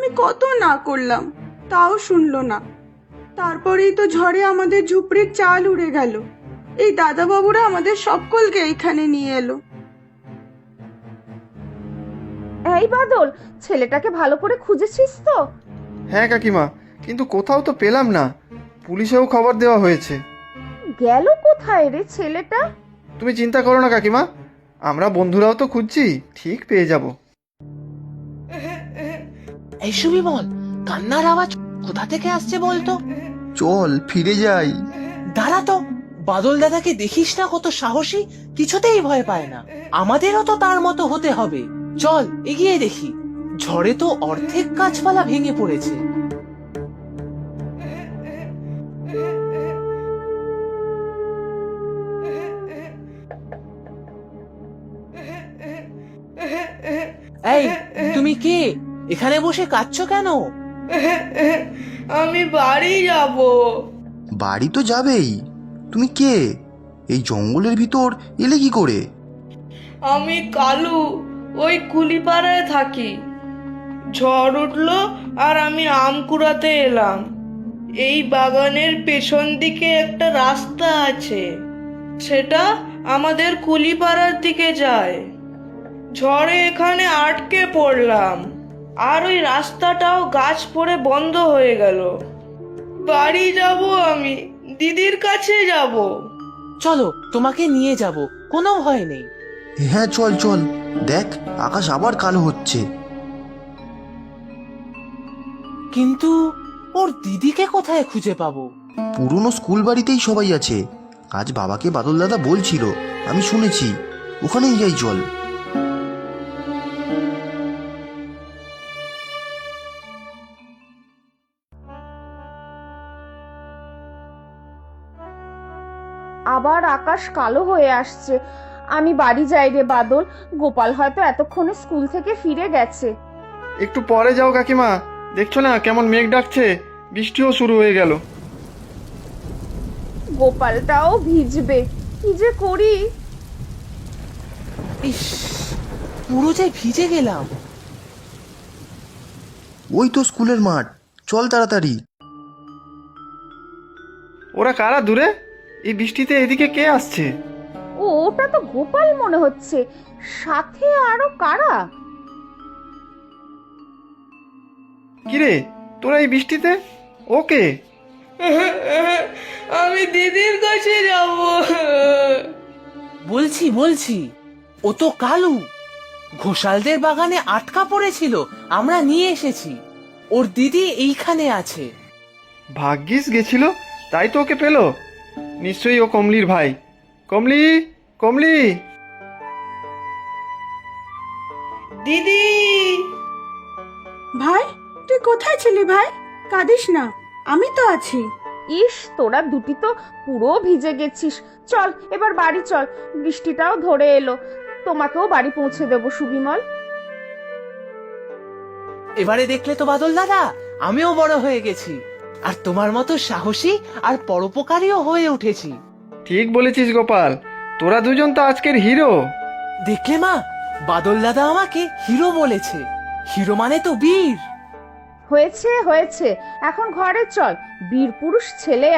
আমি কত না করলাম, তাও শুনলো না। তারপরেই তো ঝড়ে আমাদের ঝুপড়ির চাল উড়ে গেল। এই দাদা বাবুরা আমাদের সকলকে এইখানে নিয়ে এলো। এই বাদল, ছেলেটাকে ভালো করে খুঁজেছিস তো? হ্যাঁ কাকিমা, কিন্তু কোথাও তো পেলাম না। পুলিশেও খবর দেওয়া হয়েছে। গেল কোথায় রে ছেলেটা? তুমি চিন্তা করো না কাকিমা, আমরা বন্ধুরাও তো খুঁজছি, ঠিক পেয়ে যাব। এই সুবিমল, কান্নার আওয়াজ কোথা থেকে আসছে বলতো? চল ফিরে যাই। দাঁড়া তো, বাদল দাদাকে দেখিস না কত সাহসী, কিছুতেই ভয় পায় না। আমাদেরও তো তার মতো হতে হবে। চল এগিয়ে দেখি। ঝড়ে তো অর্ধেক গাছপালা ভেঙে পড়েছে। এই, তুমি কে? এখানে বসে কাঁদছো কেন? আমি বাড়ি যাব। বাড়ি তো যাবেই, তুমি কে? এই জঙ্গলের ভিতর এলে কি করে? আমি কালু, ওই কুলিপাড়ায় থাকি। ঝড় উঠলো আর আমি আম কুড়াতে এলাম। এই বাগানের পেছন দিকে একটা রাস্তা আছে, সেটা আমাদের কুলিপাড়ার দিকে যায়। ঝড়ে এখানে আটকে পড়লাম, আর ওই রাস্তাটাও গাছ পড়ে বন্ধ হয়ে গেল। বাড়ি যাব, আমি দিদির কাছে যাব। চলো, তোমাকে নিয়ে যাব, কোনো ভয় নেই। হ্যাঁ চল চল, দেখ আকাশ আবার কালো হচ্ছে। কিন্তু ওর দিদিকে কোথায় খুঁজে পাবো? পুরনো স্কুল বাড়িতেই সবাই আছে। আজ বাবাকে বাদল দাদা বলছিল, আমি শুনেছি। ওখানেই যাই চল। আবার আকাশ কালো হয়ে আসছে। আমি বাড়ি যাই রে বাদল। গোপাল হয়তো এতক্ষণে স্কুল থেকে ফিরে গেছে। একটু পরে যাও কাকিমা, দেখছো না কেমন মেঘ ডাকছে, বৃষ্টিও শুরু হয়ে গেল। গোপালটাও ভিজবে, কি যে করি। ইস, পুরো যে ভিজে গেলাম। ওই তো স্কুলের মাঠ, চল তাড়াতাড়ি। ওরা কারা দূরে? এই বৃষ্টিতে এদিকে কে আসছে? ওটা তো গোপাল মনে হচ্ছে, সাথে আরো কারা? কিরে, তোরা এই বৃষ্টিতে? ওকে আমি দিদির কাছে যাব। বলছি বলছি, ও তো কালু। ঘোষালদের বাগানে আটকা পড়েছিল, আমরা নিয়ে এসেছি। ওর দিদি এইখানে আছে। ভাগ্যিস গেছিল, তাই তো ওকে পেলো। নিশ্চয়ই ও কমলির ভাই। কমলি, কমলি। দিদি, ভাই, তুই কোথায় ছিলি ভাই? কাঁদিস না, আমি তো আছি। ইস, তোরা দুটি তো পুরো ভিজে গেছিস। চল এবার বাড়ি চল, বৃষ্টিটাও ধরে এলো। তোমাকেও বাড়ি পৌঁছে দেবো সুবিমল। এবারে দেখলে তো বাদল দাদা, আমিও বড় হয়ে গেছি, আর তোমার মতো সাহসী আর পরোপকারীও হয়ে উঠেছি। ঠিক বলেছিস গোপাল, তোরা দুজন তো আজকের হিরো। দেখলে মা, বাদল দাদা আমাকে হিরো বলেছে। হিরো মানে তো বীর। হয়েছে হয়েছে, এখন ঘরে চল। বীর পুরুষ ছেলে